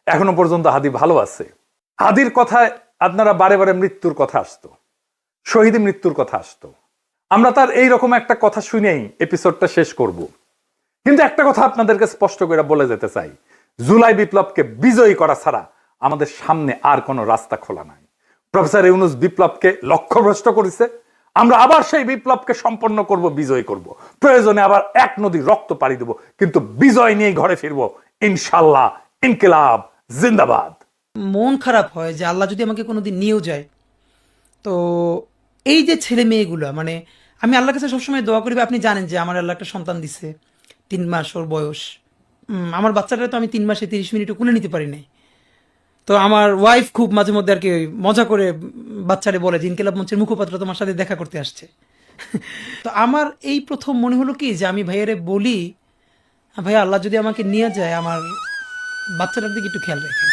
এখনো পর্যন্ত হাদি ভালো আছে। হাদির কথায় আপনারা বারে বারে মৃত্যুর কথা আসতো, শহীদ মৃত্যুর কথা আসতো। আমরা তার এইরকম একটা কথা শুনেই এপিসোডটা শেষ করব। কিন্তু একটা কথা আপনাদেরকে স্পষ্ট করে বলে যেতে চাই, জুলাই বিপ্লবকে বিজয়ী করা ছাড়া আমাদের সামনে আর কোনো রাস্তা খোলা নাই। প্রফেসর ইউনূস বিপ্লবকে লক্ষ্যভ্রষ্ট করেছে। আমরা আবার সেই বিপ্লবকে সম্পন্ন করব, বিজয় করব, প্রয়োজনে আবার এক নদী রক্ত পাড়ি দেব, কিন্তু বিজয় নিয়ে ঘরে ফিরবো ইনশাল্লাহ। ইনকিলাব জিন্দাবাদ। মন খারাপ হয় যে আল্লাহ যদি আমাকে কোনোদিন নিয়েও যায়, তো এই যে ছেলে মেয়েগুলো, মানে আমি আল্লাহর কাছে সবসময় দোয়া করি। আপনি জানেন যে আমার আল্লাহ একটা সন্তান দিচ্ছে, 3 মাস ওর বয়স। আমার বাচ্চাটা তো আমি 3 মাসে 30 মিনিটও কোলে নিতে পারি নাই। তো আমার ওয়াইফ খুব মাঝে মধ্যে আর কি মজা করে বাচ্চারে বলে যে ইনকিলাব মঞ্চের মুখপাত্র তোমার সাথে দেখা করতে আসছে। তো আমার এই প্রথম মনে হলো কি যে আমি ভাইয়ারে বলি, ভাইয়া আল্লাহ যদি আমাকে নিয়ে যায়, আমার বাচ্চাটার দিকে একটু খেয়াল রাখেন।